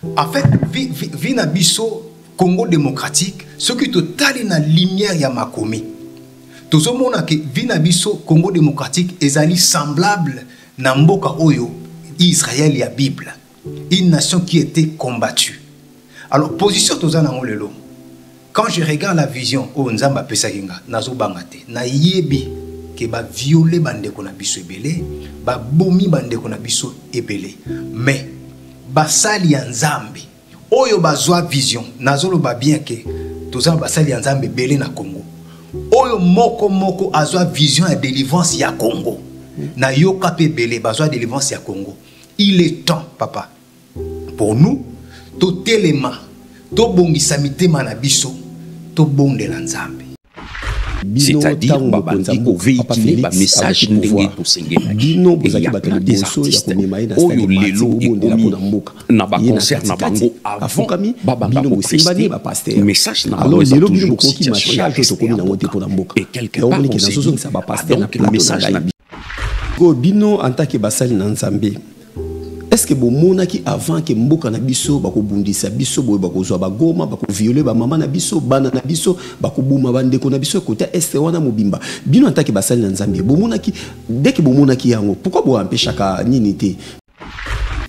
En fait, vina biso Congo démocratique, ce qui total na lumière ya makomi. Tout ce monde que vina biso Congo démocratique est semblable na mboka oyo Israël ya Bible. Une nation qui était combattue. Alors position toza na lelo. Quand je regarde la vision o nzamba pesa kinga nazo bangate na yebi ke ba violer bande ko na biso ebele, ba bomi bande ko na biso ebele. Mais basali ya nzambe oyo bazwa vision nazolo ba bien ke toza basali ya nzambe belé na Congo. Oyo moko azwa vision ya délivrance ya Congo. Na yoka pe belé bazwa délivrance ya Congo. Il est temps papa pour nous tout élément to bongisa mitema na biso to bondela nzambe. C'est-à-dire babandi ko véhiculer ba message ndenge to sengena bino bozaki batali des artistes oyo lelo ekomi na ba concert na bango afokami babanda ko prester ba pasteur message na alors lelo bino bokoki machage to komi na wote pour na mboka et quelque part on se dit ça ba pasteur na message na go bino en tant que basali na nzambe. Est-ce que vous monaki avant que mboka na biso bako bundisa biso boye bako zwa ba goma bako violer ba mama na biso bana na biso bako buma bande ko na biso côté est wana mobimba bino antaki basali na nzambe bo monaki dès que bo monaki yango pourquoi bo empêcher ka nini te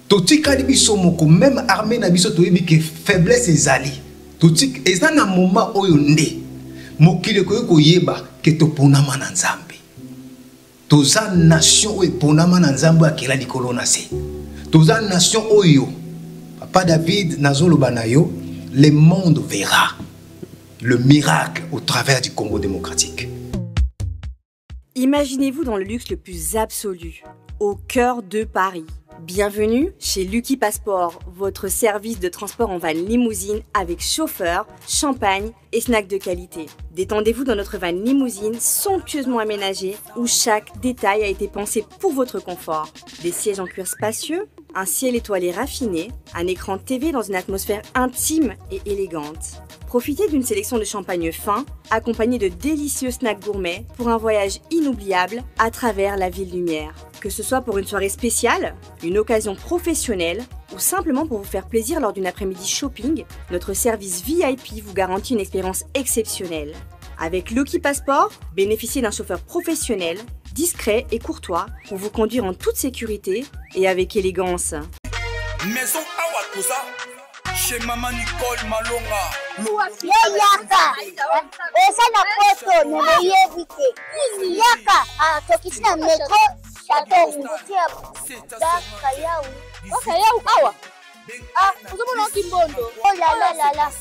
totika li biso moko même armée na biso to yebi que faiblesse ezali totika ezana moment oyo nde mokile ko yeba que to ponama na nzambe toza nation oyo ponama na nzambe akela likolo na se. Toza nation oyo, Papa David Nazolo Banayo, le monde verra le miracle au travers du Congo démocratique. Imaginez-vous dans le luxe le plus absolu, au cœur de Paris. Bienvenue chez Lucky Passport, votre service de transport en van limousine avec chauffeur, champagne et snacks de qualité. Détendez-vous dans notre van limousine somptueusement aménagée où chaque détail a été pensé pour votre confort. Des sièges en cuir spacieux, un ciel étoilé raffiné, un écran TV dans une atmosphère intime et élégante. Profitez d'une sélection de champagne fin, accompagné de délicieux snacks gourmets pour un voyage inoubliable à travers la ville lumière. Que ce soit pour une soirée spéciale, une occasion professionnelle ou simplement pour vous faire plaisir lors d'une après-midi shopping, notre service VIP vous garantit une expérience exceptionnelle. Avec Lucky Passport, bénéficiez d'un chauffeur professionnel, discret et courtois pour vous conduire en toute sécurité et avec élégance. Maison Awatusa, chez Maman Nicole Malonga. Yaka, esa na poto ne yebite. Yaka, tokisi na metro chateau mutia da kayau. Kayau awa. Uzomona kimbondo. Oh la.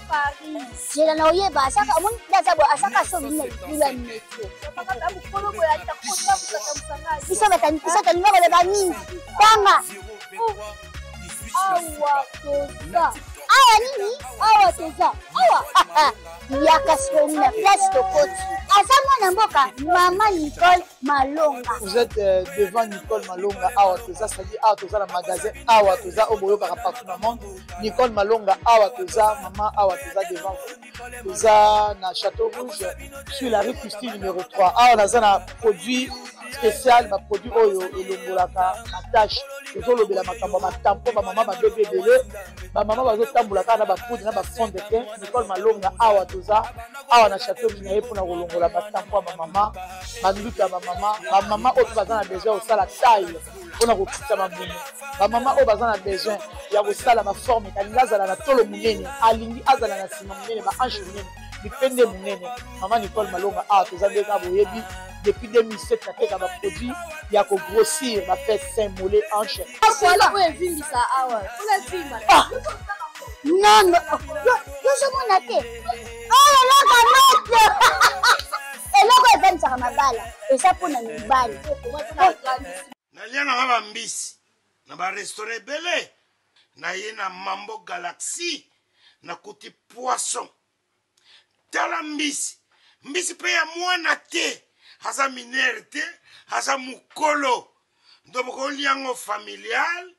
Paris. Jela na oyeba asaka mon daza bo asaka so bine bila metro. Papa mukolo bo ya takuta kusaka msanga. Isa tani ngaba ba nini. Tanga. Awa toza. Awa nini? Awa toza. Awa. Yaka sona place de côte. Asama mboka Maman Nicole Malonga. Vous êtes devant Nicole Malonga Awa toza, c'est-à-dire Awa toza le magasin Awa toza au boyo partout dans le monde. Nicole Malonga Awa toza, Maman Awa toza devant vous. Toza na Château Rouge sur la rue Custine numéro 3. Awa naza na produit spécial, ma produit oyo elongolaka na tâche. Tozo lobela makambo ma tampon ba maman ba bébé belé, ba maman ba zo tambulaka na ba poudre na ba fond de teint. Nicole Malonga Awa toza, Awa na Château Rouge na pour na kolongola ba tampon ba maman, ba nduta ba maman oyo bazana besoin au sala taille pour na kokita ba mbunu. Ba maman oyo bazana besoin ya kosala ma forme kalinga azala na tolo munene, alingi azala na sima munene ba hanche munene, bipende munene. Maman Nicole Malonga Awa toza ndeka boyebi. Depuis 2007, ça fait un produit, il y a qu'au grossir, ma fête Saint-Mollet hanche. Voilà, vous avez vu ça, awa. Non, yo je m'en atte. Oh là là, et là quand ça ma balle, et ça pour une balle. Na liana ngaba mbisi, na ba restaurant belé, na yena Mambo Galaxy, na kuti poisson. Tala mbisi, mbisi pe ya mwana te. Haza minerte, haza mukolo. Ndoboko liango familial,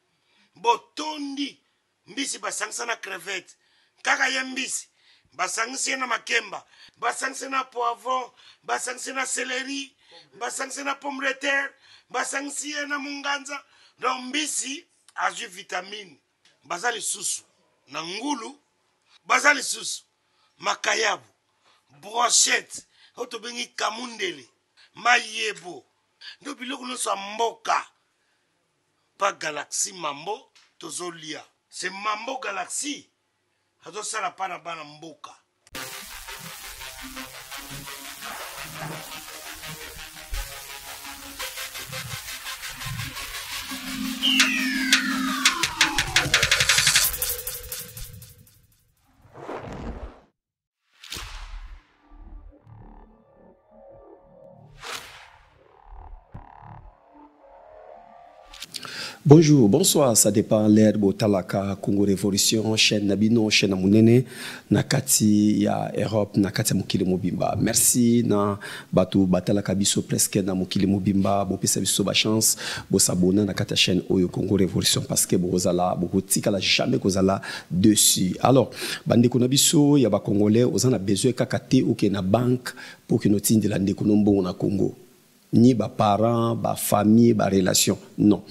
botondi. Mbisi basangisa na crevette. Kaka ya mbisi, basangisa na makemba. Basangisa na poivron, basangisa na céleri, basangisa na pomme de terre, basangisa na munganza. Donc mbisi, azu vitamine. baza lisusu na ngulu, baza lisusu makayabu, brochette, oto bengi kamundele, mayebo, ndo biloko nyonso ya mboka. Pa Galaxy Mambo tozolia. C'est Mambo Galaxy. Azo sala pa na bana mboka. Bonjour, bonsoir, ça dépend l'herbe Talaka, Congo Révolution, chaîne Nabino, chaîne Amunene, Nakati ya Europe, Nakati ya Mukili Mobimba. Merci na Batu Batalaka Biso presque na Mukili Mobimba, bo pesa biso ba chance, bo s'abonner Nakati chaîne Oyo Congo Révolution parce que bo kozala, bo kotika la jamais kozala dessus. Alors, bande ko na biso ya ba Congolais, ozana besoin kakate ou ke na banque pour que notine de la ndeko nombo na Congo. Ni ba parents, ba famille, ba relation. Non.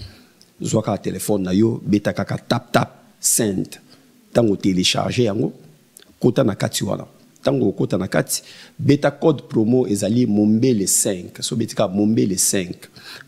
Zoaka téléphone na yo beta kaka tap send tango télécharger yango kota na kati wana tango kota na kati beta code promo ezali mombele 5 so betika mombele 5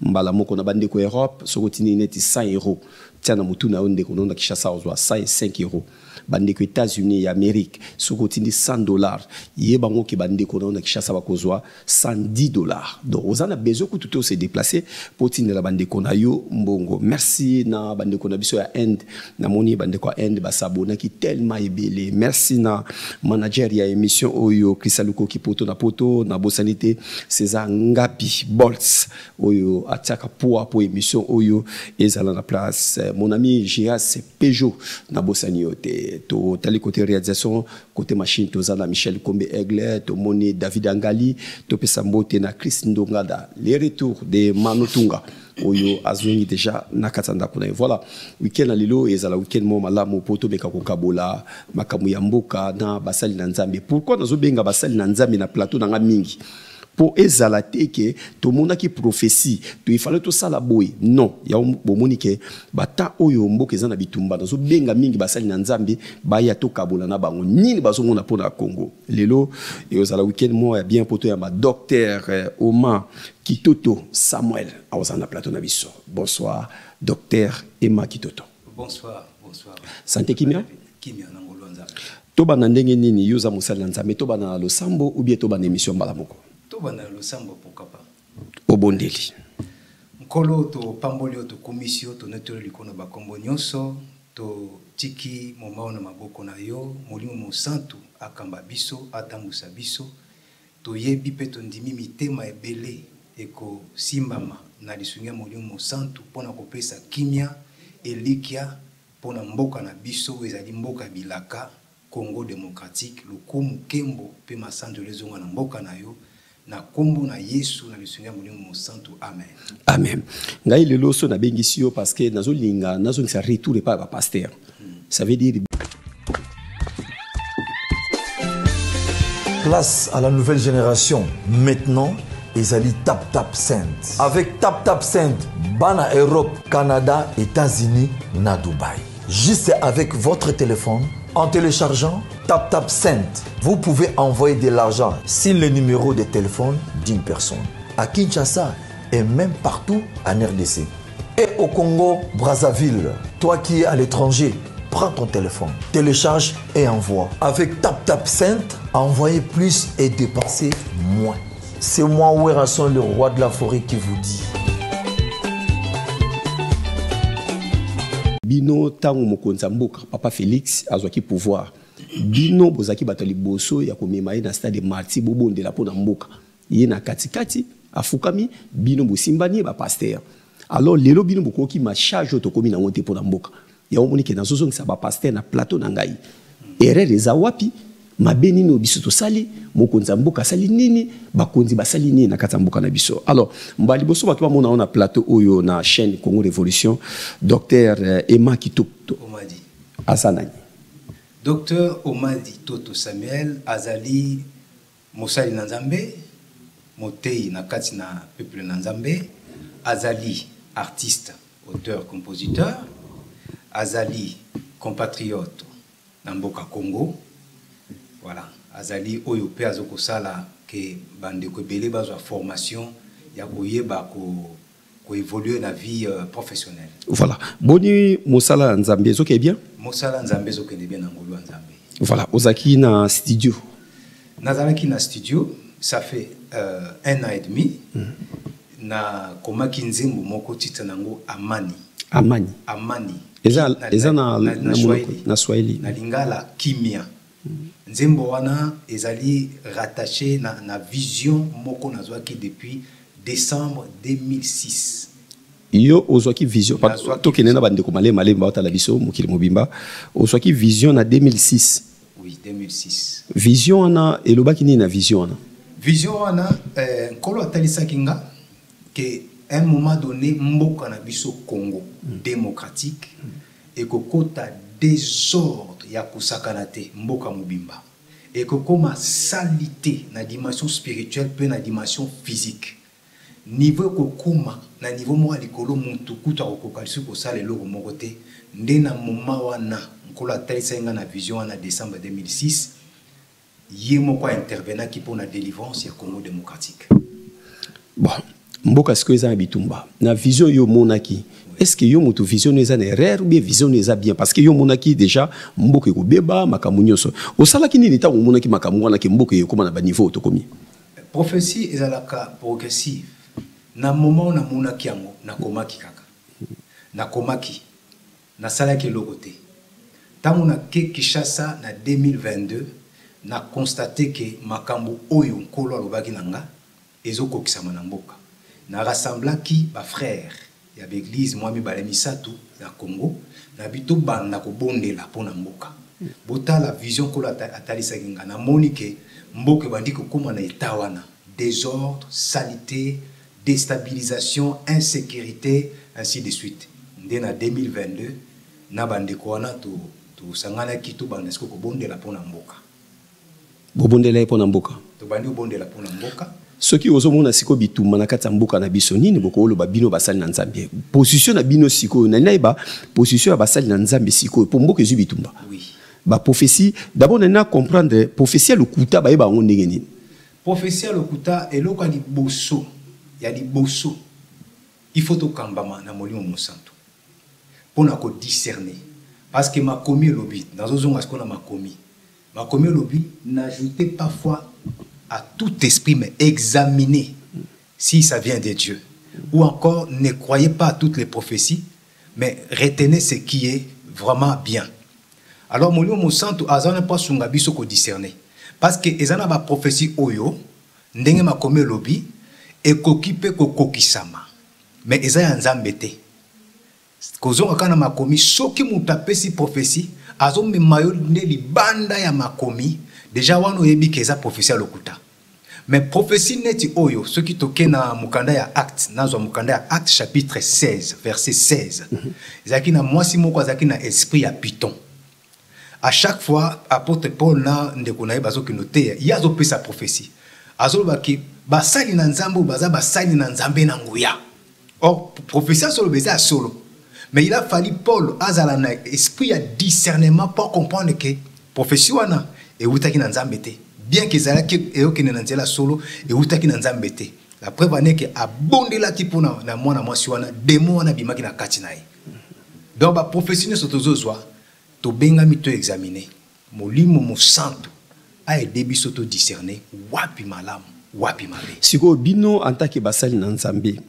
mbala moko na bande ko Europe so kotini neti 100 € tiana mutu na onde ko nonda Kishasa ozwa 105 €. Bande ko États-Unis et Amérique so kotini $100 yebango ki bande ko nonda Kishasa bakozwa $110. Donc ozana besoin ko tout se déplacer pour tiner la bande ko na yo mbongo. Merci na bande ko na biso ya Inde na moni bande ko Inde ba sabona ki tellement ebele. Merci na manager ya émission oyo Krisaluko ki poto na bosanité César Ngapi Bolts oyo ataka po émission oyo ezala na place. Mon ami Gias Peugeot na bosani yote to tali côté réalisation côté machine to zana Michel Kombe Aigle to moni David Angali to pesa mbote na Chris Ndongada les retours de Manotunga oyo azwengi déjà na katanda kuna. Voilà weekend lilo ezala weekend mo malamu poto meka ko kabola makamu ya mboka na basali na nzambe. Pourquoi nazo benga basali na nzambe na plateau na mingi pour ezala teke to mona ki prophétie to ifale to sala boy non ya bomoni ke bata oyo mboka ezana bitumba nazo benga mingi basali na nzambe baya to kabola na bango nini bazo mona pona Congo lelo ezala weekend mo ya bien poto ya ma docteur Oma Kitoto Samuel awazana plateau na biso. Bonsoir docteur Emma Kitoto. Bonsoir. Santé kimia na ngolo nzambe. Toba na ndenge nini yoza musali na nzambe toba na losambo ou bien toba na émission mbala moko. Toba na losambo pokapa. Obondeli. Nkolo to pambolio to komisio to netolo likona ba kombo nyonso to tiki momao na maboko na yo molimo mosantu akamba biso atambusa biso to yebi pe to ndimi mitema ebele eko simbama na lisungia molimo mosantu pona kopesa kimia elikia pona mboka na biso ezali mboka bilaka Congo démocratique lokumu kembo pe masanzo lezonga na mboka na yo na kombo na Yesu na lisungia molimo mosantu. Amen. Amen. Ngai lelo so na bengisi yo parce que nazo linga nazo ngisa retour pa ba pasteur. Ça veut dire place à la nouvelle génération. Maintenant, Ezali Tap Send. Avec Tap Send, Bana Europe, Canada, États-Unis, na Dubaï. Juste avec votre téléphone, en téléchargeant Tap Send, vous pouvez envoyer de l'argent sur le numéro de téléphone d'une personne. À Kinshasa et même partout en RDC. Et au Congo, Brazzaville, toi qui es à l'étranger, prends ton téléphone, télécharge et envoie. Avec Tap Send, envoyez plus et dépensez moins. C'est moi, Ouerasson, le roi de la forêt, qui vous dit. Bino tango mokonza mboka papa Félix azwaki pouvoir. Bino bozaki batali boso ya komema na stade Marti bobonde la pona mboka. Ye na katikati afukami bino bosimbani ba pasteur. Alors lelo bino bokoki ma charge to komi na monte pona mboka. Ya omoni ke na zozong sa ba pasteur na plateau na ngai. Erreur eza wapi? Mabeni no biso to sali mokonza mboka sali nini bakonzi basali nini na kata mboka na biso. Alors mbali boso bato ba mona on a plateau oyo na chaîne Congo Révolution docteur Emma Kitoto Omadi Asanani. Docteur Omadi Toto Samuel azali mosali na Nzambe motei na kati na peuple na Nzambe azali artiste auteur compositeur azali compatriote na mboka Congo. Voilà, azali oyo pe azoko sala ke bande ko belé bazwa formation ya koyeba ko évoluer na vie professionnelle. Voilà. Boni mosala nzambe zo ke bien? Mosala nzambe zo ke bien na ngolo nzambe. Voilà, ozaki na studio. Nazalaki na studio, ça fait 1 an et demi. Na komaki nzembo moko titre nango Amani. Amani. Amani. Eza na Swahili. Na lingala kimia. Nzembo wana ezali rattaché na vision moko nazwaki depuis décembre 2006. Yo ozwaki vision to kenena bande ko malema ba la biso mokili mobimba ozwaki vision na 2006. Oui, 2006. Vision wana elobaki ni na vision wana. Vision wana kolo atalisa kinga que un moment donné mboka na biso Congo démocratique et kokota désordre ya kusakana te mboka mobimba et kokoma salité na dimension spirituelle pe na dimension physique niveau kokoma na niveau mo alikolo muntu kuta kokokalisi ko sala eloko moko te nde na moment wana nkolo atalisa nga na vision wana décembre 2006 ye moko intervenant qui pour la délivrance ya Congo démocratique. Bon mboka siko eza bitumba na vision yo monaki. Est-ce que yo moto vision eza na erreur ou bien vision eza bien parce que yo monaki déjà mboka ko beba makamu nyonso osala kini nita monaki makamu wana ke mboka yo koma na ba niveau to komi. Prophétie ezalaka progressive na moment na monaki yango na komaki kaka na komaki na salaki lokote tango na ke Kinshasa na 2022 na constaté que makambo oyo nkolo alobaki nanga ezokokisama na mboka na rassemblaki ba frère ya l'église moi mi bale misatu na Congo na bito banda ko bondela pona mboka bota la vision ko atalisa kinga na monike mboka bandi ko koma na etawana désordre saleté déstabilisation insécurité ainsi de suite ndé na 2022 na bande ko wana to sangana kitu banda ko bondela pona mboka bobondela pona mboka to bandi bondela pona mboka. Ce qui ozo mona siko bituma na kati mboka na biso nini boko lo babino basali na nzambe position na bino siko na naiba position ya basali na nzambe siko pour mboka ezu bitumba. Oui. Ba prophétie d'abord na comprendre prophétie le kuta ba yeba ngo ndenge nini. Prophétie le kuta eloko ali boso ya di boso il faut to kambama na molimo mosanto pona ko discerner parce que makomi lobi nazo zonga skona makomi lobi n'ajoutez parfois à tout esprit, mais examinez si ça vient de Dieu. Ou encore, ne croyez pas à toutes les prophéties, mais retenez ce qui est vraiment bien. Alors, mon lieu, santo, azana pas sunga biso ko discerner. Parce que ezana ba prophétie oyo, ndenge makome lobi, e kokipe ko kokisama. Mais ezaya nzambe te. Kozonga kana makomi, soki mutapesi prophétie, azome mayo ne libanda ya makomi, déjà wano yebi keza prophétie lokuta. Mais prophétie neti oyo ce qui toke na mukanda ya acte nazo mukanda ya acte chapitre 16 verset 16. Zaki na mwasi moko zaki na esprit ya Python. À chaque fois apôtre Paul na ndeko na bazo ki noter yazo pesa prophétie. Azo baki basali na nzambo baza basali na nzambe na nguya. Or prophétie solo beza solo. Mais il a fallu Paul azala na esprit ya discernement pour comprendre que prophétie wana et utaki na nzambe te bien que zalaki eyokene na nzela solo et utaki na nzambe te la preuve ane ke abondela ki pona na mwana mwasi wana démon wana bimaki na kati na ye donc ba prophétie so tozozwa to bengami to examiner molimo mo santo a aidé biso to discerner wapi malamu wapi mabe siko bino antaki basali na nzambe.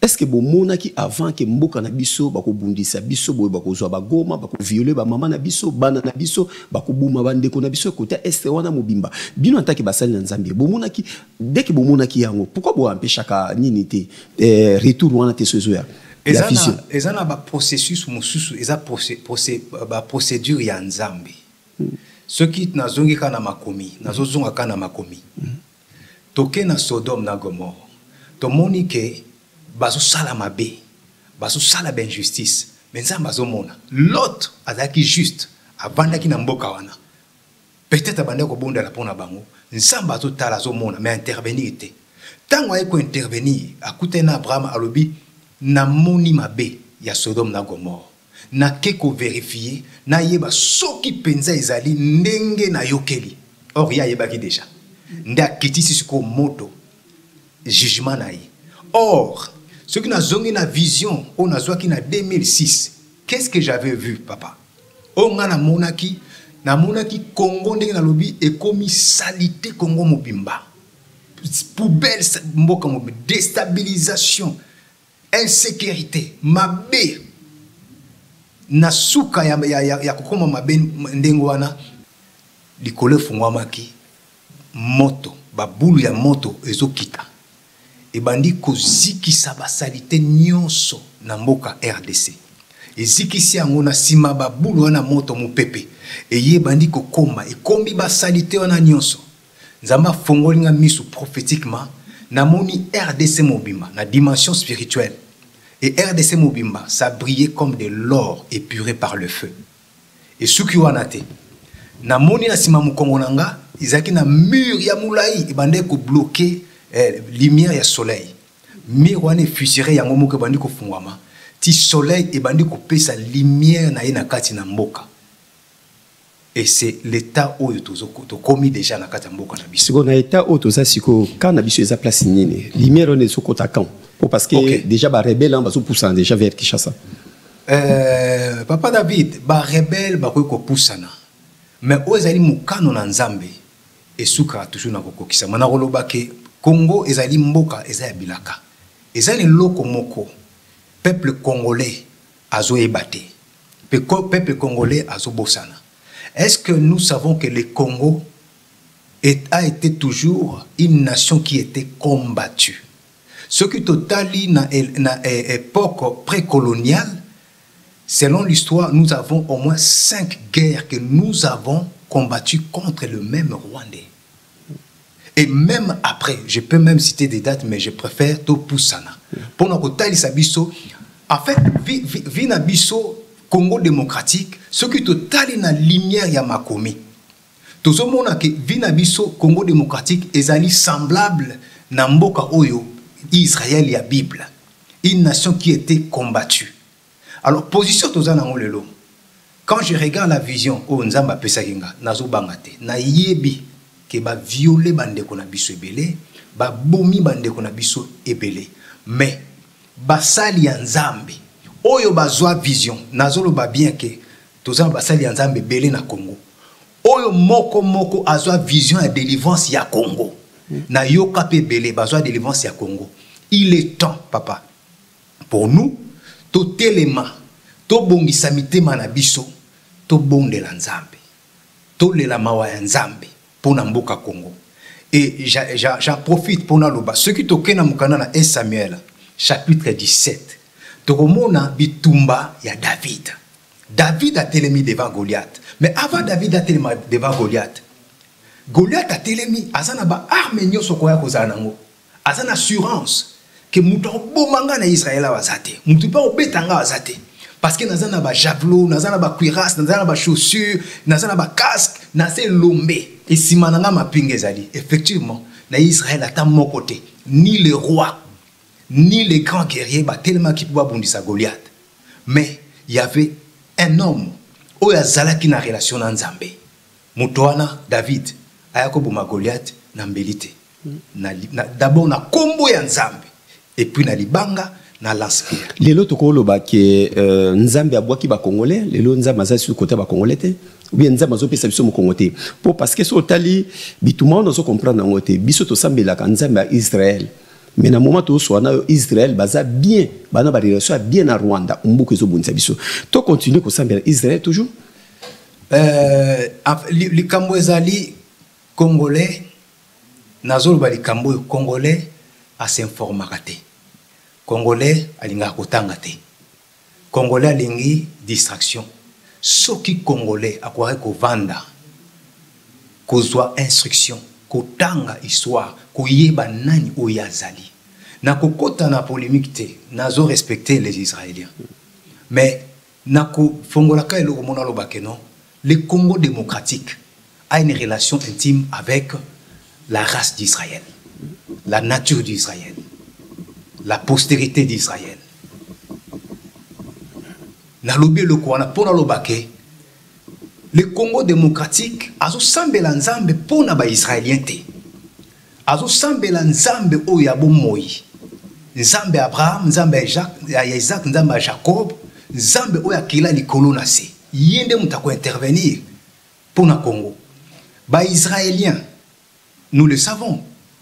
Est-ce que vous monaki avant que mboka na biso bako bundisa biso boye bako zwa bagoma bako violer ba mama na biso bana na biso bako buma bandeko na biso côté est wana mobimba bino antaki basali na nzambe bo monaki dès que bo monaki yango pourquoi bo empêchaka nini te retour wana te sozo ya ezana ba processus mosusu eza ba procédure ya nzambe ce qui nazongi kana makomi nazozonga kana makomi toke na Sodome na Gomorrhe to monike bazo sala mabe bazo sala ben justice mais nzambe bazo mona l'autre azaki juste abandaki na mboka wana peut-être abandaki ko bonda la pona bango nzambe bazo tala zo mona mais intervenir te tango ay ko intervenir akute na Abraham alobi na moni mabe ya Sodome na Gomorrhe na keko vérifier na yeba soki penza ezali ndenge na yokeli. Or ya yebaki déjà. Nda kitisi siko moto jugement na ye. Or ce qui n'a zongi na vision on a qui na 2006. Qu'est-ce que j'avais vu papa? On a na monaki Congo ndenge na lobi et komi salité Congo mobimba. Poubelle mboka mobimba, déstabilisation, insécurité, mabe na suka ya kokoma mabe ndenge wana likole fungwamaki moto babulu ya moto ezokita ebandi kozikisa basalite nyonso na mboka RDC ezikisi yango na sima babulu wana moto mopepe eyebandi kokoma ekombi basalite wana nyonso nzamba fongolinga misu prophétiquement namoni RDC mobimba na dimension spirituelle. Et RDC Mobimba, ça brillait comme de l'or épuré par le feu. Et ce qui wanate, na moni na sima mukongo nanga, izaki na mur ya moulai, ibande ko bloquer lumière ya soleil. Mur wane fusiré yango moke bandi ko fungwama. Ti soleil ibandi ko pesa lumière na yena kati na mboka. Et c'est l'état où to komi déjà na kati mboka na biso. Siko na état où to za siko kana biso eza place nini. Lumière on est soko takan. Parce que okay. Déjà, les rebelles sont poussés déjà vers Kinshasa. Papa David, les rebelles sont poussés. Mais où est-ce qu'ils sont Nzambe et Souka toujours na kokokisa. Manaroloba ke Congo ezali mboka ezali bilaka. Ezali loko moko. Peuple congolais azo ebate. Peuple congolais azo bosana. Est-ce que nous savons que le Congo a été toujours une nation qui était combattue? Ce qui totali na époque précoloniale, selon l'histoire, nous avons au moins 5 guerres que nous avons combattues contre le même Rwandais. Et même après, je peux même citer des dates, mais je préfère Topusana. Pour nous totali sabiso, en fait, vina biso Congo démocratique, ce qui totali na lumière ya makomi. Tout ce monde que vina biso Congo démocratique ezali semblable na mboka oyo Israël et la Bible, une nation qui était combattue. Alors, position tous en lelo. Quand je regarde la vision, oh nzamba pesakinga, nazo bangate, na yebi ke ba violer bande kona biso ebele, ba bomi bande kona biso ebele. Mais basali ya nzambe, oyo bazwa vision, nazo lo ba bien ke tous en basali ya nzambe ebele na Congo. Oyo moko azwa vision ya délivrance ya Congo. Na yoka pe belé bazwa délivrance ya Congo. Il est temps papa pour nous to telema to bongisa mitema na biso to bondela nzambe to lela mawa ya nzambe pona mboka Congo. Et j'en profite pour naloba ce qui tokena mukana na 1 Samuel chapitre 17 to komona bitumba ya David. David a telemi devant Goliath, mais avant David a telemi devant Goliath, Goliath a telemi azana ba arme nyoso koya kozana ngo. Azana assurance que muto bomanga na Israël wazate. Muto pa obetanga wazate. Parce que nazana ba javelot, nazana ba cuirasse, nazana ba chaussures, nazana ba casque, nazé lombe. Et si mananga mapinga ezali, effectivement, na Israël ata mokote, ni le roi, ni les grands guerriers ba tellement qui pouvaient bondisa Goliath. Mais il y avait un homme où yazalaki na relation na Nzambe. Mutoana David ayako boma Goliath na mbelite. D'abord na kombo ya Nzambe et puis na libanga na lance-pierre. Lelo tokolo ba ke Nzambe abwaki ba Congolais, lelo Nzambe aza sur côté ba Congolais te. Ou bien Nzambe azo pesa biso mo Congolais. Pour parce que so tali bituma on so comprendre ngote. Biso to sambela ka Nzambe ya Israël. Mais na moment to so na Israël baza bien, bana ba relation bien na Rwanda, umbuko zo bunisa biso. To continue ko sambela Israël toujours. Les Cambouezali Congolais, Nazol Bali Cambo Congolais à s'informer. Congolais à l'ingakotangate. Congolais à l'ingi distraction. Ce qui Congolais à quoi qu'on vanda, qu'on soit instruction, qu'on tanga histoire, qu'on yeba nani oyazali. Na kokota na polémique te, nazo respecter les Israéliens. Mais nako fongolaka elo mona lo bakeno. Le Congo démocratique a une relation intime avec la race d'Israël, la nature d'Israël, la postérité d'Israël. na lobby le kwana pona lobake le Congo démocratique azo sambela nzambe pona ba israélien te azo sambela nzambe o ya bomoi nzambe Abraham nzambe ya Isaac nzambe ya Jacob nzambe o ya kila likolo na se yende mutako intervenir pona Congo ba israélien nous le savons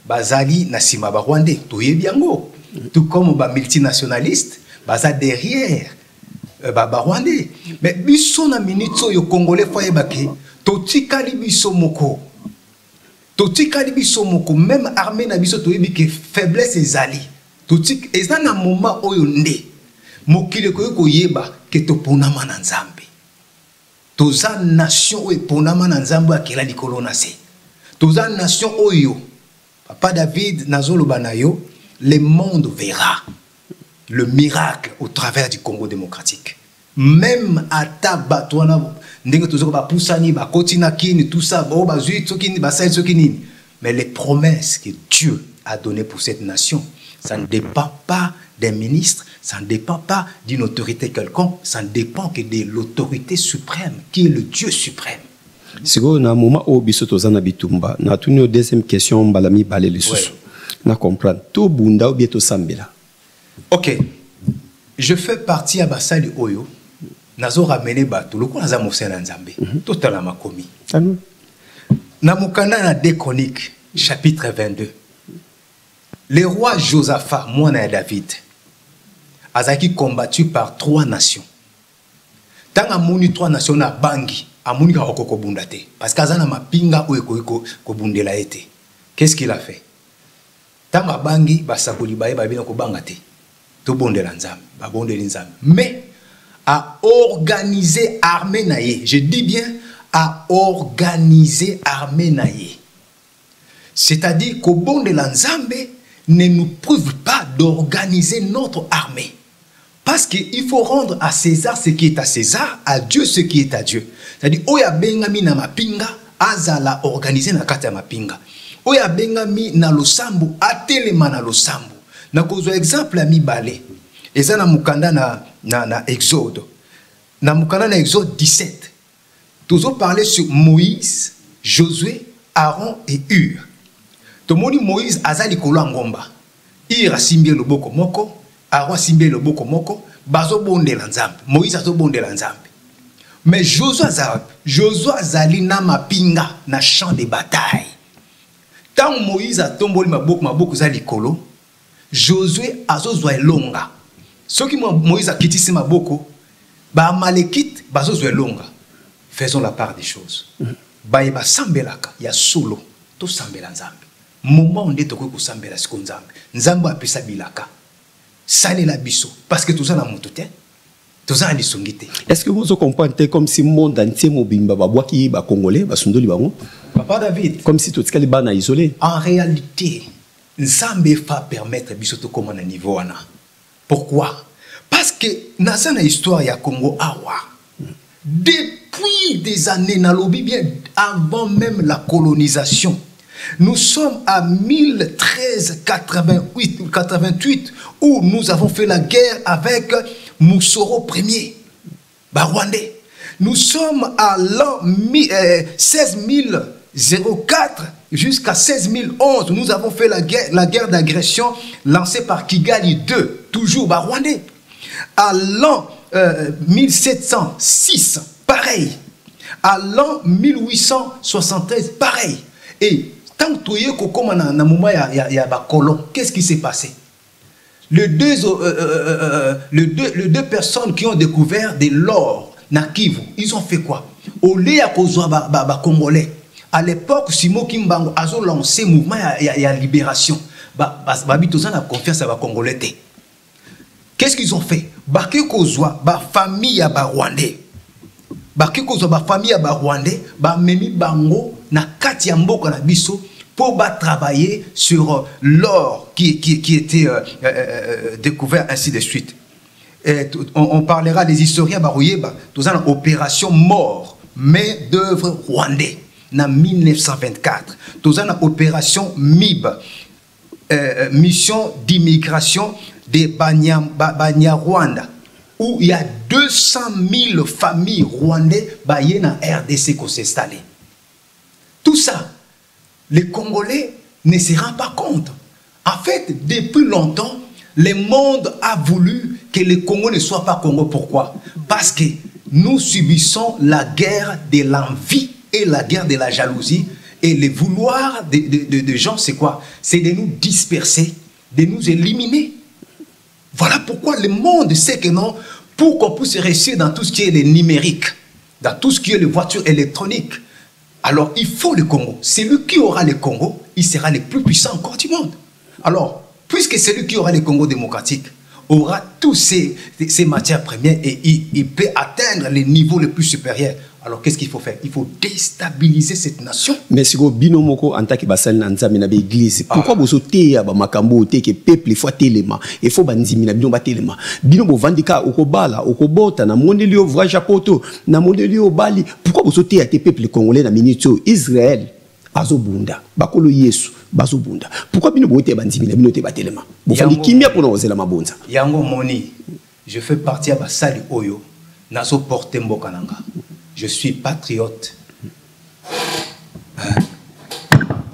bazali na sima ba rwandais toyebi yango tout comme ba multinationaliste baza derrière ba rwandais mais biso na minute yo congolais foye bake totikali biso moko même armée na biso toyebi ke faiblesse ezali totik eza na moment oyo nde mokile ko yeba ke toponama na nzambe toza nation oyo eponama na nzambe akela likolo na se toza nation oyo papa David nazoloba na yo le monde verra le miracle au travers du Congo démocratique. Même à Tabatouana, mais les promesses que Dieu a données pour cette nation, ça ne dépend pas des ministres, ça ne dépend pas d'une autorité quelconque, ça ne dépend que de l'autorité suprême, qui est le Dieu suprême. Si vous avez un moment où vous avez bitumba, na une deuxième question, balami balé le sous. Na comprendre. Tout bunda ou bien tout sambela. Ok, je fais partie à Bassali Oyo. Nazo ramené bateau. Le coup naza mosé na nzambe. Totalement makomi. Namukanda na 2 Chroniques, chapitre 22. Le roi Josaphat, mwana David, azaki combattu par 3 nations. Tant amoni 3 nations na bangi, amoni ka okoko bundate. Parce qu'azana mapinga oyo ko bundela ete. Qu'est-ce qu'il a fait? Tant bangi basakoli baye babina ko bangate. Mais à organiser armée naïe, je dis bien à organiser armée naïe. C'est-à-dire qu'au bon de l'Anzambe ne nous prouve pas d'organiser notre armée. Parce qu'il faut rendre à César ce qui est à César, à Dieu ce qui est à Dieu. C'est-à-dire, oya bengami na mapinga, azala organiser na kata mapinga. Oya bengami na losambu, atelema na losambu. Na kozo exemple ami balé. Eza na mukanda na Exode. Na mukanda na Exode 17. Tozo parler sur Moïse, Josué, Aaron et Hur. Tomoni Moïse azali kolo ngomba. Hur asimbie loboko moko, Aaron asimbie loboko moko, bazo bondela nzambe. Moïse azo bondela nzambe. Mais Josué azali na mapinga na champ de bataille. Tant Moïse a tomboli maboko zali kolo, Josué azozwa elonga. Ce qui Moïse a quitté ses maboko, ba Amalekite bazozwa elonga. Faisons la part des choses. Ba yeba sambelaka ya solo to sambela nzambe. Moment onde toko ko sambela siko nzambe. Nzambe apesa bilaka. Salela biso parce que tout ça na mutu te. Tout ça na lisongite. Est-ce que vous comprenez comme si monde entier mobimba ba bwaki ba congolais ba sundoli bango? Papa David, comme si tout ce qu'elle bana isolé. En réalité, Nzambe va permettre bisoto comme un niveau ana. Pourquoi? Parce que dans la histoire ya Congo awa, depuis des années nalobi bien avant même la colonisation, nous sommes à 1388 où nous avons fait la guerre avec Moussoro Ier, Rwandais. Nous sommes à l'an 16004 jusqu'à 16011. Nous avons fait la guerre d'agression lancée par Kigali II, toujours Rwandais. À l'an 1706, pareil. À l'an 1873, pareil. Et tant que tu es comme un moment, il y a colon. Qu'est-ce qui s'est passé? Les deux personnes qui ont découvert de l'or na Kivu, ils ont fait quoi? Au lieu de Congolais, à l'époque, Simo Kimbango a lancé le mouvement de libération. Babitoza a confiance à Congolais. Qu'est-ce qu'ils ont fait? Baké Kozwa, famille à Rwandais. Baké Kozwa, famille à Rwandais, Memi Bango, na Kati Mboko na Biso, pour travailler sur l'or qui était découvert, ainsi de suite. On parlera des historiens Barouyeba, tout ça, opération mort, main d'œuvre rwandais, en 1924. Tout ça, opération MIB, mission d'immigration de Banyarwanda, où il y a 200 000 familles rwandaises qui dans RDC qui s'installent. Tout ça, les Congolais ne se rendent pas compte. En fait, depuis longtemps, le monde a voulu que le Congo ne soit pas Congo. Pourquoi? Parce que nous subissons la guerre de l'envie et la guerre de la jalousie. Et le vouloir de gens, c'est quoi? C'est de nous disperser, de nous éliminer. Voilà pourquoi le monde sait que non, pour qu'on puisse réussir dans tout ce qui est le numérique, dans tout ce qui est les voitures électroniques, alors il faut le Congo. Celui qui aura le Congo, il sera le plus puissant encore du monde. Alors, puisque celui qui aura le Congo démocratique aura tous ces matières premières et il peut atteindre les niveaux les plus supérieurs, alors qu'est-ce qu'il faut faire? Il faut déstabiliser cette nation. Mais si vous binomoko en tant que basal nanzami na l'église, pourquoi vous sautez à makambo te que peuple faut téléma il faut banzimi na binomba téléma binobo vandika okobala okobota na mondelio voyage poto na mondelio bali pourquoi vous sautez à tes peuples congolais na minito Israël azobunda bakolo Yesu bazobunda pourquoi binobo te banzimi na binote batelema bo fandi kimia pour nous la mabonza yango moni je fais partie à basali oyo nazo porter mboka nanga. Je suis patriote.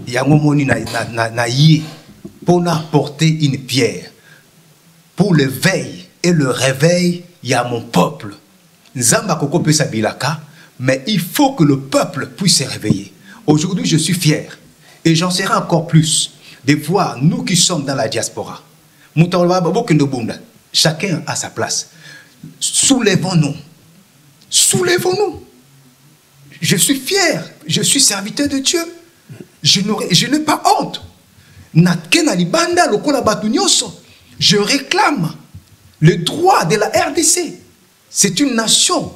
Yango moni na yé pour apporter une pierre pour le veille et le réveil y a mon peuple. Nzamba koko pesa bilaka, mais il faut que le peuple puisse se réveiller. Aujourd'hui, je suis fier et j'en serai encore plus de voir nous qui sommes dans la diaspora. Chacun à sa place. Soulevons-nous. Soulevons-nous. Je suis fier, je suis serviteur de Dieu. Je n'ai pas honte. Je réclame le droit de la RDC. C'est une nation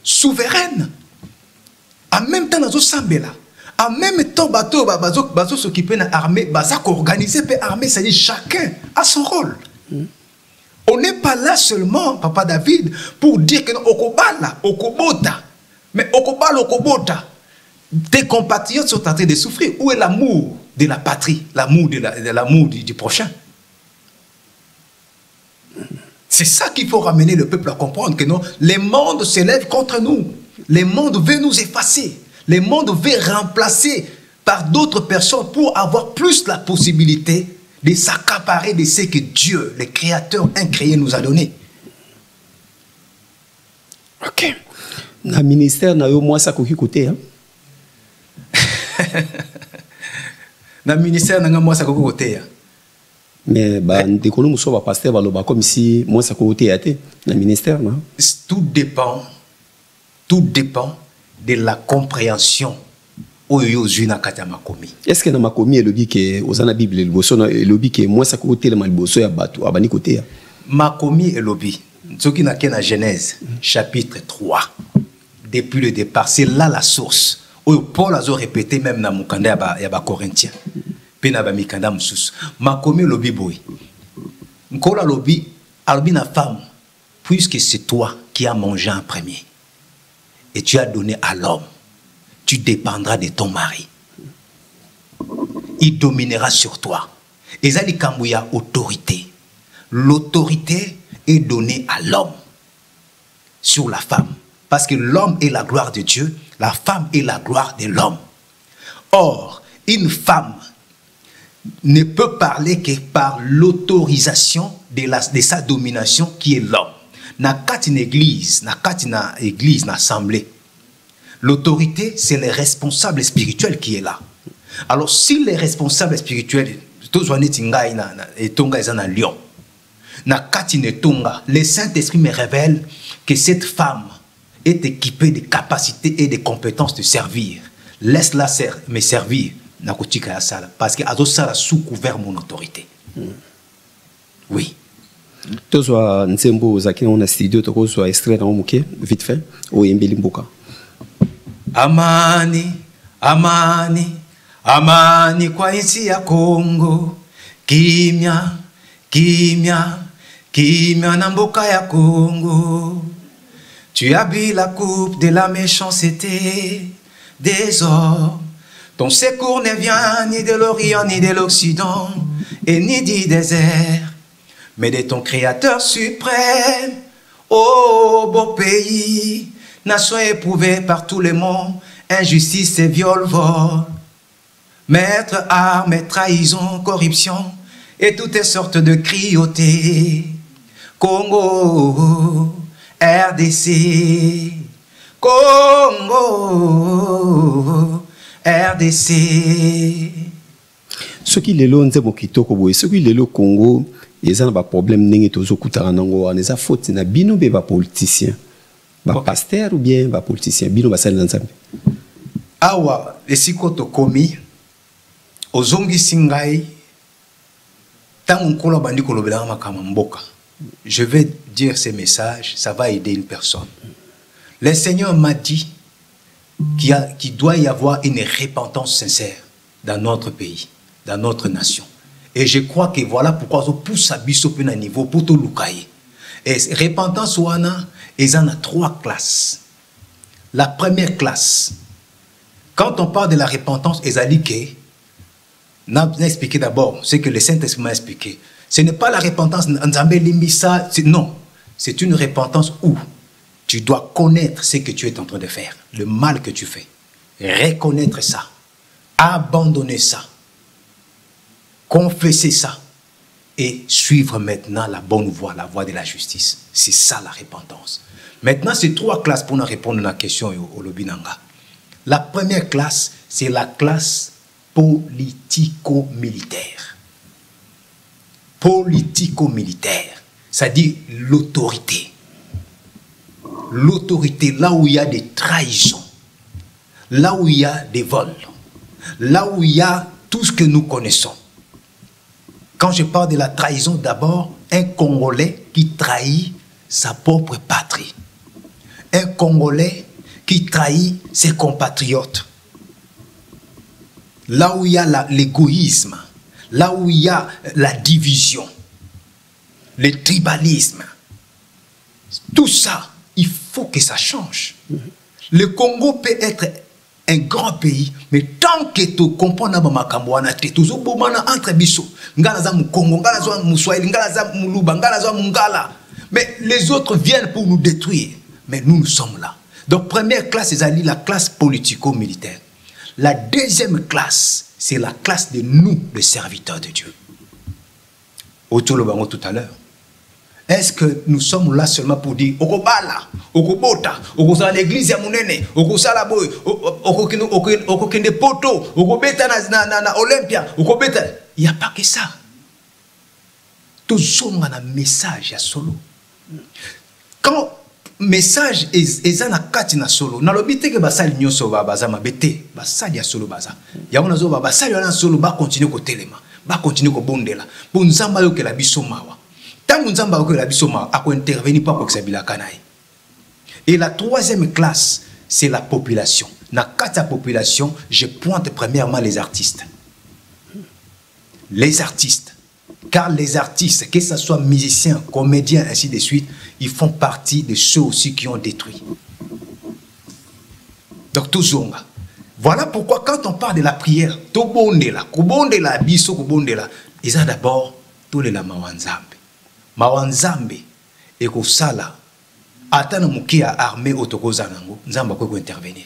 souveraine. En même temps, en même temps, bazo s'occuper de l'armée, bazo organiser l'armée, c'est-à-dire chacun a son rôle. On n'est pas là seulement, Papa David, pour dire que okobala, okobota. Mais okobala, okobota. Tes compatriotes sont en train de souffrir. Où est l'amour de la patrie, l'amour du prochain? C'est ça qu'il faut ramener le peuple à comprendre, que non, le monde s'élève contre nous. Le monde veut nous effacer. Le monde veut remplacer par d'autres personnes pour avoir plus la possibilité de s'accaparer de ce que Dieu, le Créateur incréé, nous a donné. Ok. Dans le ministère, moi, ça côté. Dans le ministère, moi, ça côté. Mais dès que nous sommes pasteur, comme si moi, ça côté dans le ministère. Tout dépend de la compréhension. Est-ce que dans ma commis, il dit que aux la Bible, il dit que moi, ça côté le malbosso et abattu, à bani côté. Ma commis est lobby. Ce qui n'a qu'à Genèse, chapitre 3. Depuis le départ, c'est là la source. Paul a répété même dans Mukanda et à Corinthiens. Ma commis lobby boy. Nkola lobby, albi na femme, puisque c'est toi qui as mangé en premier. Et tu as donné à l'homme. Tu dépendras de ton mari. Il dominera sur toi. Et ça dit qu'il y a autorité. L'autorité est donnée à l'homme sur la femme. Parce que l'homme est la gloire de Dieu, la femme est la gloire de l'homme. Or, une femme ne peut parler que par l'autorisation de sa domination qui est l'homme. Na une église, na assemblée. L'autorité, c'est le responsable spirituel qui est là. Alors, si les responsables spirituels, le Saint-Esprit me révèle que cette femme est équipée de capacités et de compétences de servir. Laisse-la me servir. Parce qu'elle a sous couvert mon autorité. Oui. Tous les nzembo zaki na studio to so extrait na muke vite fait o yembeli mboka. Amani, amani, amani kwa nchi ya Kongo. Kimya, kimya, kimya na mboka ya Kongo. Tu as bu la coupe de la méchanceté des hommes. Ton secours ne vient ni de l'Orient ni de l'Occident et ni du désert, mais de ton Créateur suprême. Oh, beau pays, nation éprouvée par tout le monde, injustice et viol, vol, maître armes et trahison, corruption, et toutes les sortes de cruauté. Congo, RDC, Congo, RDC. Ce qui est là, ce qui est là, Congo, ils ont des problèmes, ils ont des fautes, ils ont des politiciens, des pasteurs ou bien des politiciens, ils ont des politiciens. Awa, esikoto komi, ozongi singai, tango nkolo bandi kolobela makama mboka. Je vais dire ces messages, ça va aider une personne. Le Seigneur m'a dit qu'il doit y avoir une repentance sincère dans notre pays, dans notre nation. Et je crois que voilà pourquoi on pousse à bisoper à niveau pour tout l'oukaye. Et repentance wana, ils en ont 3 classes. La première classe, quand on parle de la repentance, ils ont dit que, n'a expliqué d'abord ce que le Saint-Esprit m'a expliqué. Ce n'est pas la repentance, non. C'est une repentance où tu dois connaître ce que tu es en train de faire, le mal que tu fais. Reconnaître ça, abandonner ça, confesser ça et suivre maintenant la bonne voie, la voie de la justice. C'est ça la repentance. Maintenant, c'est 3 classes pour nous répondre à la question au Lobinanga. La première classe, c'est la classe politico-militaire. Politico-militaire, c'est-à-dire l'autorité. L'autorité, là où il y a des trahisons, là où il y a des vols, là où il y a tout ce que nous connaissons. Quand je parle de la trahison, d'abord, un Congolais qui trahit sa propre patrie. Un Congolais qui trahit ses compatriotes. Là où il y a l'égoïsme, là où il y a la division, le tribalisme, tout ça, il faut que ça change. Le Congo peut être un grand pays, mais tant que tu comprends entre biso, mais les autres viennent pour nous détruire. Mais nous sommes là. Donc première classe, c'est la classe politico-militaire. La deuxième classe, c'est la classe de nous, les serviteurs de Dieu. Autour le bango tout à l'heure. Est-ce que nous sommes là seulement pour dire Okobala, Okobota, Okosala l'église ya munene, Okosala boy, Okokende poto, Okobeta na Olympia, Okobeta. Il n'y a pas que ça. Tout sommes un message à solo. Quand message est en akati na solo, na lobite ke basali nyoso ba baza mabete, basali ya solo baza. Ya ona zo ba basali na solo ba continuer ko telema, ba continuer ko bondela. Pour nzamba yo ke la biso mawa. Tant nzamba yo ke la biso mawa, ako intervenir pas pour que ça bilaka naï. Et la troisième classe, c'est la population. Na kati ya population, je pointe premièrement les artistes. Les artistes. Car les artistes, que ce soit musiciens, comédiens, ainsi de suite, ils font partie de ceux aussi qui ont détruit. Donc, tout zonga. Voilà pourquoi quand on parle de la prière, tout bondela, kubondela, biso kubondela, ils ont d'abord tous les mawanzambe. Mawanzambe, et kosala, atana mukia armée autokozanango, nzamba ko intervenir.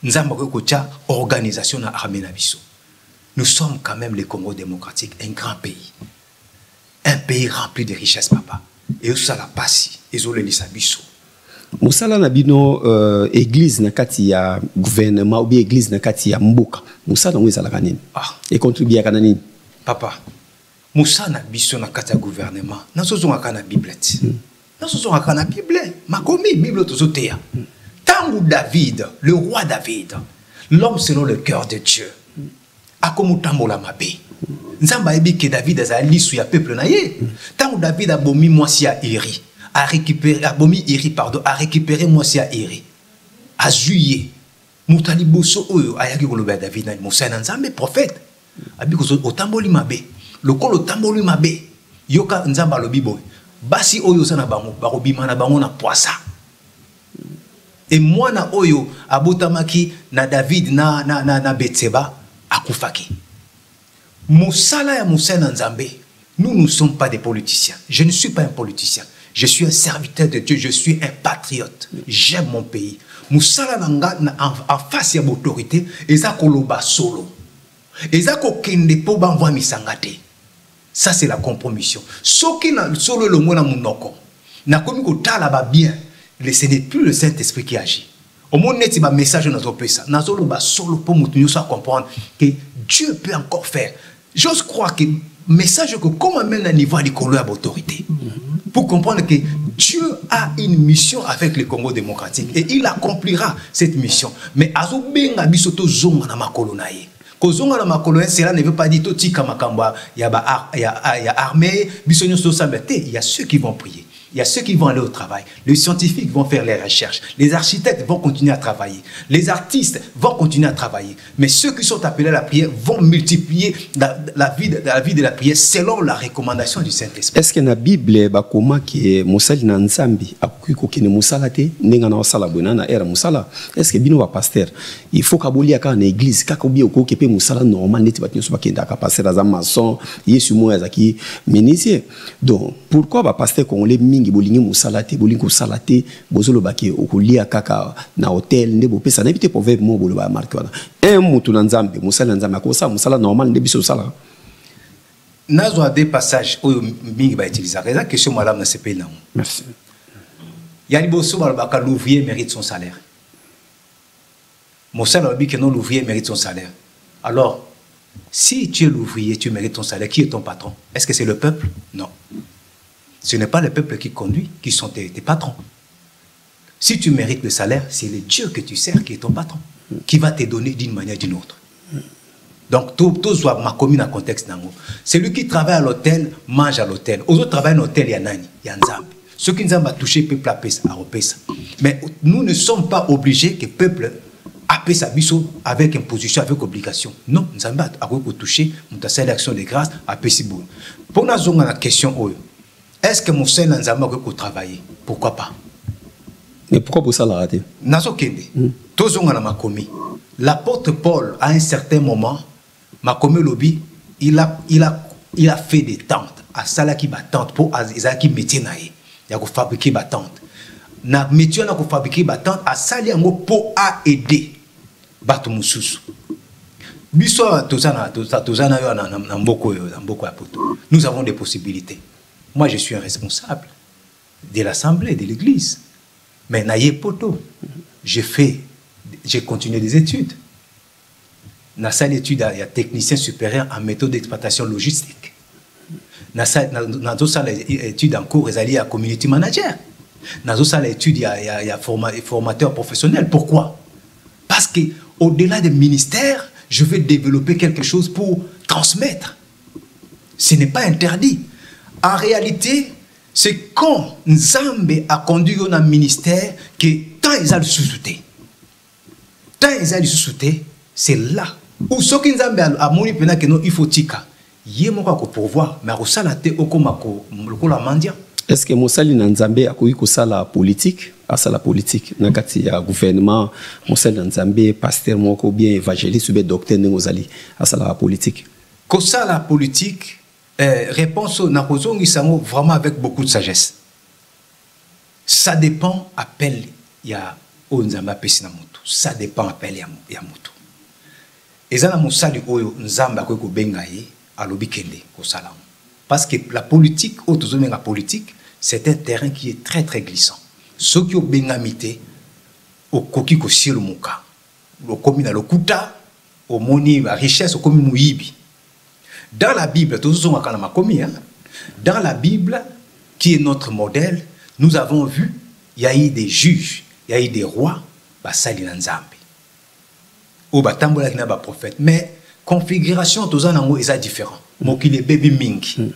Nzamba ko cha organisation na armée na biso. Nous sommes quand même le Congo démocratique, un grand pays. Un pays rempli de richesses, papa. Et où ça la passe, et où le lisabiso. Moussala Nabino, église nakati ya gouvernement ou bien église nakati ya mboka. Moussala où est la canine? Et contribuer à canine. Papa, Moussala Nabiso nakati ya gouvernement. Nous sommes à la Bible. Nous sommes à la Bible. Ma commis, Bible tozotea. Tangu David, le roi David, l'homme selon le cœur de Dieu. Akomutambola mabe. Nzamba ebi que David a lisu ya peuple na ye. Tant David a bomi moisi à Iri, a récupéré a récupéré moisi à Iri. A juillet. Mutali boso oyo ayaki koloba David na Moussa na Nzambe prophète. Abi ko otamboli mabe. Lokolo tamboli mabe. Yoka Nzamba lobi boy. Basi oyo sana bango bakobima na bango na poisa. Et moi na oyo abotamaki na David na Betseba akufaki. Moussala ya Moussa Nzambe, nous ne sommes pas des politiciens. Je ne suis pas un politicien. Je suis un serviteur de Dieu, je suis un patriote. J'aime mon pays. Moussala nanga en face de l'autorité, et ça koloba solo. Et ça kokende po banwa misangate. Ça c'est la compromission. Soki na solo le mona munoko. Na komi ko tala ba bien. Ce n'est plus le Saint-Esprit qui agit. Au moins net ba message dans notre pays ça. Na solo ba solo pour nous soit comprendre que Dieu peut encore faire. J'ose croire que message que comme amène à niveau de l'autorité autorité pour comprendre que Dieu a une mission avec le Congo démocratique et il accomplira cette mission. Mais azo benga bisoto zonga na makolo na ye. Ko zonga na makolo cela ne veut pas dire toti kamakamba ya armée bisonyo so sambete, il y a ceux qui vont prier. Il y a ceux qui vont aller au travail. Les scientifiques vont faire les recherches. Les architectes vont continuer à travailler. Les artistes vont continuer à travailler. Mais ceux qui sont appelés à la prière vont multiplier la vie de la prière selon la recommandation du Saint-Esprit. Est-ce que dans la Bible, bakoma qui est Moussali Nanzambi, akuiko qui ne Moussalate, n'engana wasala bonana era Moussala. Est-ce que bino wa pasteur, il faut kaboli aka na église, kakobi oko kepe Moussala normal neti batinyo so bakenda ka pasteur za maçon, yesu mo azaki ministre. Donc pourquoi ba pasteur congolais mingi bolingi musalate bolingi kusalate bozolo baki okulia kaka na hotel ndebo pesa na bité proverbe mo bolo ba marqué wana un mutu na nzambe musala nzambe ko sa musala normal ndebi so sala nazo des passages oyo mingi ba utiliser la question madame na CP na. Merci. Ya liboso ba ka l'ouvrier mérite son salaire. Musala bi que non l'ouvrier mérite son salaire. Alors si tu es l'ouvrier, tu mérites ton salaire, qui est ton patron? Est-ce que c'est le peuple? Non. Ce n'est pas le peuple qui conduit, qui sont tes patrons. Si tu mérites le salaire, c'est le Dieu que tu sers qui est ton patron, qui va te donner d'une manière ou d'une autre. Donc, tout soit ma commune en contexte nango. Celui qui travaille à l'hôtel, mange à l'hôtel. Aux autres travaillent à l'hôtel, il y a nani, il y a nzambe. Ceux qui nous ont touché, peuple a pesa. Mais nous ne sommes pas obligés que le peuple a pesa biso avec imposition, avec obligation. Non, nous avons touché, nous avons fait l'action de grâce, à pesiboul. Pour nous, on a la question, est-ce que Moussel Nzamba peut travailler? Pourquoi pas? Mais pourquoi pour ça la rater? Nazo kende. Tozonga na makomi. L'apôtre Paul, à un certain moment, makomi lobby, il a fait des tentes. À salaki batante pour azaki métier nae. Il a fabriqué batante. Na métier na ko fabriquer batante à sali yango pour aider bato mususu. Biso tozana yo na mboko apoto. Nous avons des possibilités. Moi, je suis un responsable de l'Assemblée, de l'Église. Mais naïe poto, j'ai continué des études. Dans cette étude, il y a technicien supérieur en méthode d'exploitation logistique. Dans cette étude en cours, il y a community manager. Dans cette étude, il y a formateur professionnel. Pourquoi? Parce qu'au-delà des ministères, je veux développer quelque chose pour transmettre. Ce n'est pas interdit. En réalité, c'est quand Nzambe a conduit un ministère que tant ils ont le sous-souté. Tant ils ont le sous-souté, c'est là où ce que Nzambe a moni pena que non il faut tika. Yémo ko pouvoir, mais au salate okomako lokola mandia. Est-ce que Moussali Nzambe a koui ko sala politique, à sala politique, nakati ya gouvernement, Moussali Nzambe pasteur moko bien évangéliste ou bien docteur ngozali à sala politique. Ko sala politique réponse vraiment avec beaucoup de sagesse. Ça dépend appel ya onzamba pesina mutu. Ça dépend appel ya mutu. Ezana musali oyo nzamba ko benga ye alobi kende ko sala. Parce que la politique, la politique, c'est un terrain qui est très très glissant. Ceux qui ont bengamité au koki ko sielo muka. Lo komi na lokuta au moni la richesse au komi muibi. Dans la Bible, dans la Bible, qui est notre modèle, nous avons vu, il y a eu des juges, il y a eu des rois, basali nanzambe. Ou batambola ki na ba prophète. Mais configuration tous en est différent. Mokile baby mingi.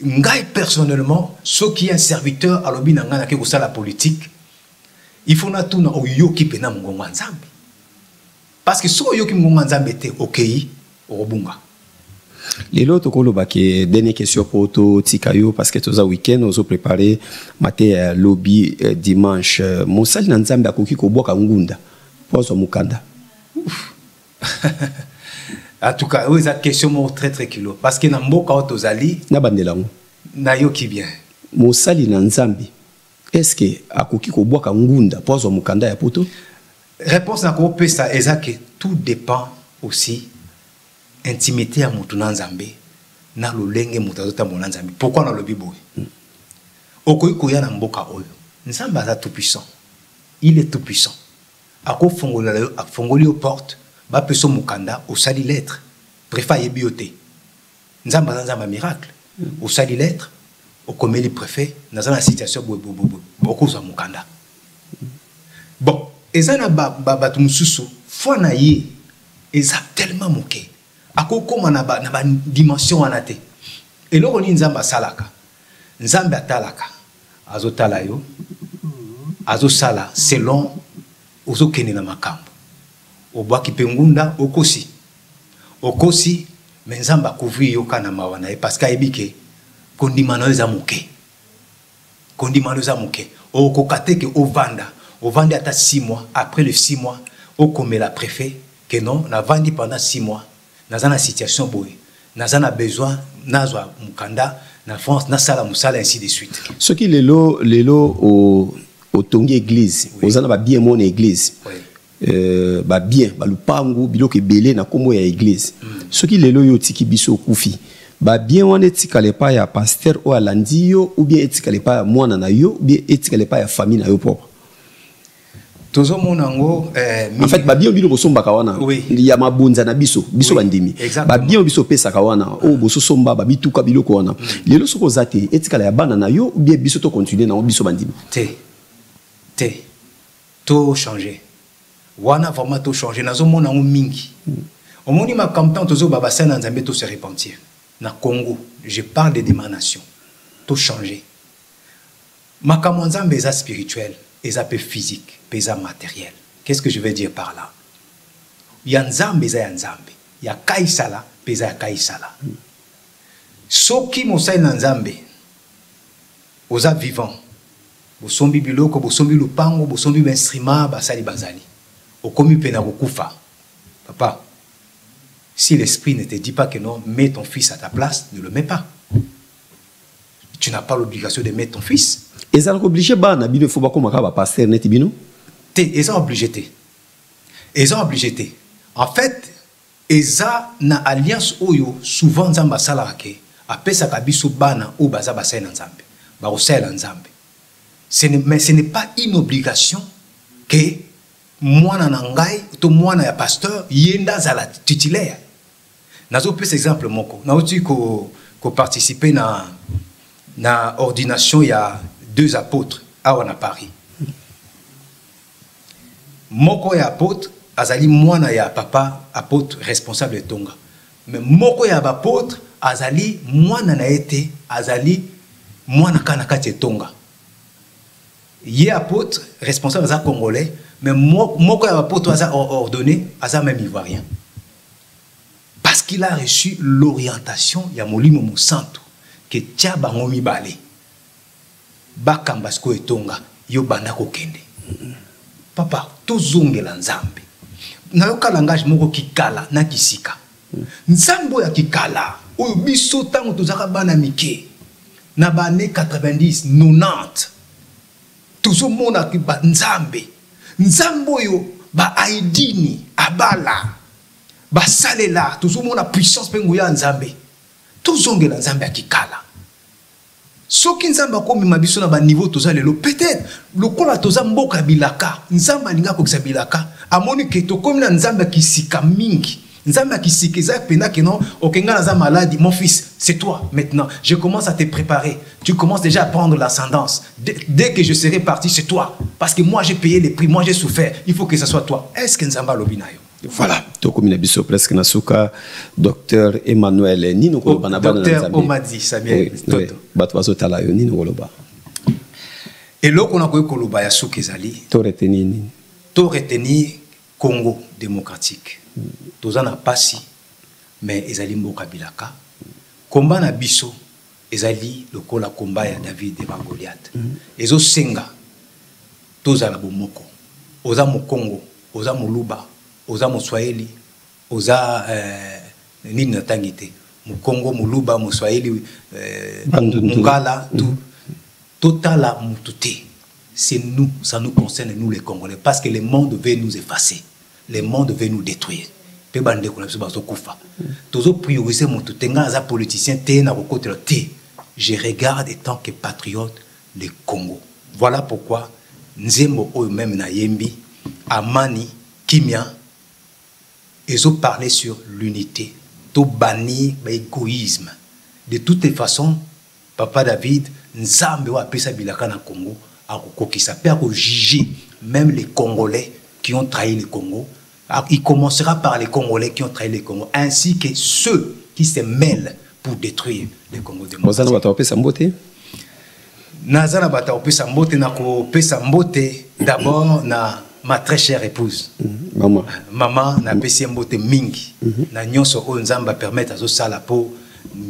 Ngai personnellement, ce qui est un serviteur à l'obi nangana ke la politique, il faut na tout na oyoki pena ngonga nzambe. Parce que so oyoki ngonga nzambe te okei obunga. Les autres qui dernière question pour toi Tikayo parce que tous les week-end nous avons préparé matin lobby dimanche Moussali Nzambe akoki ko boka ngunda pour son mukanda. En tout cas, oui, cette question est très très kilo parce que na mboka otozali na bandelango na yo qui bien mosali na nzambe est-ce que akoki ko boka ngunda pozo mukanda ya poto? Réponse na ko pesa ezake tout dépend aussi intimité ya mutu na nzambe na lolenge mutu azota mona nzambe. Pourquoi na lobi boy? Okoyi koya na mboka oyo. Nzambe aza tout puissant. Il est tout puissant. Ako fongoli aux portes, ba peso mukanda au sali lettre. Préfa yebiote. Nzambe aza miracle. Au sali lettre, au commis préfet, dans la situation beaucoup de mukanda. Bon, ezana batu mususu, fois na ye, eza tellement moqué. Ako koma na ba dimension anate. Et là on dit nzamba salaka. Nzamba talaka. Azo talayo. Azo sala selon ozo kene na makambo. Obwa kipengunda okosi. Okosi menzamba couvrir yoka na mawana parce que ebike kondimano eza moke. Kondimano eza moke. Okokate ke ovanda. Ovanda ata 6 mois, après les 6 mois, okome la préfet que non, na vandi pendant 6 mois. Naza na situation boye. Naza na besoin nazwa mukanda na France na sala musala ainsi de suite. Ce qui lelo au tongi église, ozana ba bien mon église. Ba bien ba lupangu biloko ebele na kombo ya église. Ce qui lelo yo tiki biso kufi. Ba bien on etikale pa ya pasteur o alandi yo ou bien etikale pa ya mwana na yo ou bien etikale pa ya famille na yo propre. Tozo monango en fait ba bien bino bosomba kawana ya mabunza na biso bandimi ba bien biso pesa kawana o boso somba ba bituka biloko wana lelo soko zate etikala ya bana na yo ou bien biso to continuer na biso bandimi to changer wana vraiment to changer nazo monango mingi omoni ma campagne tozo baba sana nzambe to se repentir na Congo je parle des nations to changer ma nzambe eza spirituel eza peu physique, pesa matériel. Qu'est-ce que je veux dire par là? Yanzambe eza yanzambe. Ya kaisala, pesa ya kaisala. Soki mosai na nzambe, oza vivant. Bosombi biloko, bosombi lupango, bosombi instrument, basali bazali. Okomi pena kokufa. Papa, si l'esprit ne te dit pas que non, mets ton fils à ta place, ne le mets pas. Tu n'as pas l'obligation de mettre ton fils. Et ça obligé bana bino faut pas comme ka pasteur net bino. Ils ont obligé. Ils ont obligé. En fait, eza na alliance oyo souvent nzamba salake apesa kabiso bana ou baza basai na nzambe. Ba osela nzambe. Mais ce n'est pas une obligation que mwana na ngai to mwana ya pasteur yenda zala titulaire. Nazo pesa exemple moko. Na oti ko participer na ordination il y a 2 apôtres à Paris. Moko ya apôtre azali mwana ya papa apôtre responsable de Tonga. Mais moko ya apôtre azali mwana na ete azali mwana kana kati Tonga. Ye apôtre responsable za congolais mais moko ya apôtre aza ordonné aza même ivoirien. Parce qu'il a reçu l'orientation ya molimo mosanto que tia bango mibale. Bakambasko etonga yo banda kokende. Papa, tozongela nzambe. Na yoka langage moko kikala na kisika. Nzambo ya kikala oyo biso tango tozaka bana mike. Na bane 90, 90. Tozomona ki ba nzambe. Nzambo yo ba aidini abala. Ba salela tozomona puissance pengo ya nzambe. Tozongela nzambe ya kikala. Soki nzamba komi mabiso na ba niveau toza lelo peut-être lokola toza mboka bilaka nzamba linga ko bilaka amoni ke to komi na nzamba kisika mingi nzamba kisika za pena que non okenga na za maladie mon fils c'est toi maintenant je commence à te préparer tu commences déjà à prendre l'ascendance dès que je serai parti c'est toi parce que moi j'ai payé les prix moi j'ai souffert il faut que ça soit toi est-ce que nzamba lobinayo. Voilà, tokomi na biso presque na suka docteur Emmanuel Nino ko bana bana na docteur Omadi Samuel Toto bato baso tala yo Nino koloba et loko na ko koloba ya suka ezali to retenir Congo démocratique tozana pasi mais ezali mboka bilaka komba na biso ezali lokola komba ya David et Goliath ezo senga tozala bomoko oza mo Congo oza mo Luba oza Moswahili oza nini natangite mu Congo mu Luba Moswahili Mungala tout total à Moutouté. C'est nous, ça nous concerne, nous les Congolais, parce que le monde veut nous effacer, le monde veut nous détruire. Je regarde en tant que patriote le Congo. Voilà pourquoi Nzembo Oyo même na Yembi, Amani, Kimia, ils ont parlé sur l'unité, tout banni l'égoïsme. De toutes les façons, Papa David, Nzambe wa pesa bilaka na Congo, qui s'appelle juger même les Congolais qui ont trahi le Congo. Il commencera par les Congolais qui ont trahi le Congo, ainsi que ceux qui se mêlent pour détruire le Congo démocratique. Nazana bata opesa mbote na ko pesa mbote d'abord na ma très chère épouse. Maman na pesi mbote mingi. Na nyonso o nzamba permettre azo sala po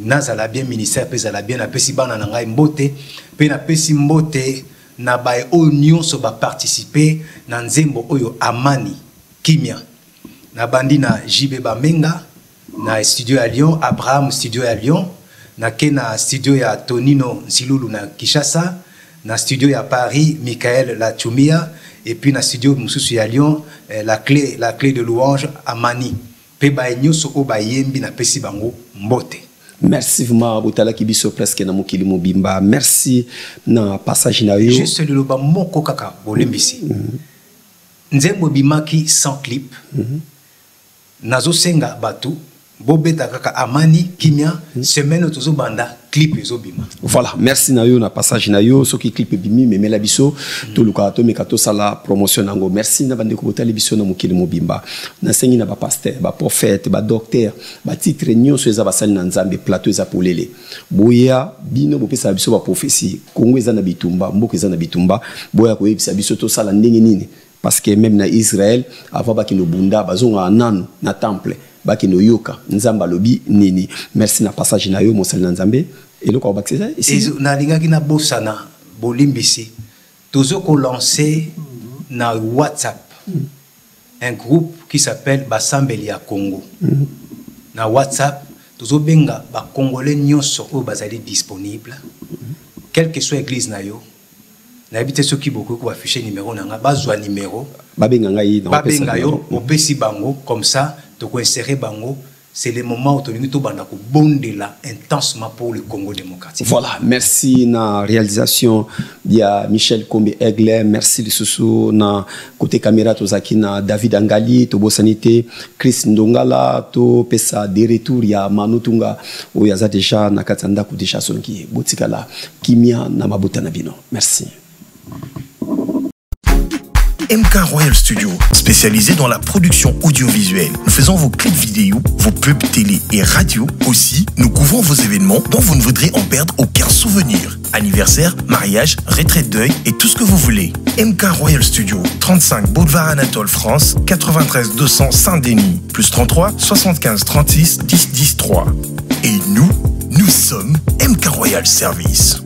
nazala bien ministère pesa la bien na pesi bana na ngai mbote pe na pesi mbote na bae o nyonso ba participer na nzembo oyo Amani Kimia. Na bandi na JB Bamenga na studio à Lyon, Abraham studio à Lyon. Na kena studio ya Tonino Nsilulu na Kishasa, na studio ya Paris Michael Lachumia, et puis na studio Mususu ya Lyon la clé de louange Amani. Pe ba nyoso o ba yembi na pesi bango mbote. Merci vraiment botala kibiso presque na mokili mobimba. Merci na passage na yo. Juste le loba moko kaka bolembisi. Nzembo bimaki sans clip. Nazo senga batu Bobeta kaka Amani Kimia semaine tozo banda clip ezobima. Voilà, merci na yo na passage na yo soki clip bimi mais la biso to luka to mekato sala promotion nango. Merci na bande ko botali biso na mokili mobimba. Na sengi na ba pasteur, ba prophète, ba docteur, ba titre nyonso eza basali na Nzambe plateau eza polele. Boya bino bo pesa biso ba prophétie. Kongo eza na bitumba, mboko eza na bitumba. Boya ko yebisa biso to sala ndenge nini parce que même na Israël avant ba kino bunda bazonga nanu na temple. Baki no yoka nzamba lobi nini. Merci na passage na yo mosali na Nzambe et le ko bakisa ici na linga kina bosana bolimbisi tozo ko lancer na WhatsApp un groupe qui s'appelle Basambeli ya Congo. Na WhatsApp tozo benga ba congolais nyonso o bazali disponible quelle que soit église na yo na habite ceux qui beaucoup ko afficher numéro nanga bazwa numéro babenga ngai na babenga yo opesi bango comme ça. Bango, c'est le moment où tu banda ko bondela intensement pour le Congo démocratique. Voilà, merci na réalisation dia Michel Kombe Aigle, merci les sous na côté caméra tozaki na David Angali, to bosanité Chris Ndongala, to pesa de retour ya Manutunga o yaza déjà na katanda ku déjà sonki botikala Kimia na mabuta na bino. Merci. MK Royal Studio, spécialisé dans la production audiovisuelle. Nous faisons vos clips vidéo, vos pubs télé et radio. Aussi, nous couvrons vos événements dont vous ne voudrez en perdre aucun souvenir. Anniversaire, mariage, retraite deuil et tout ce que vous voulez. MK Royal Studio, 35 Boulevard Anatole France, 93 200 Saint-Denis, plus 33 75 36 10 10 3. Et nous sommes MK Royal Service.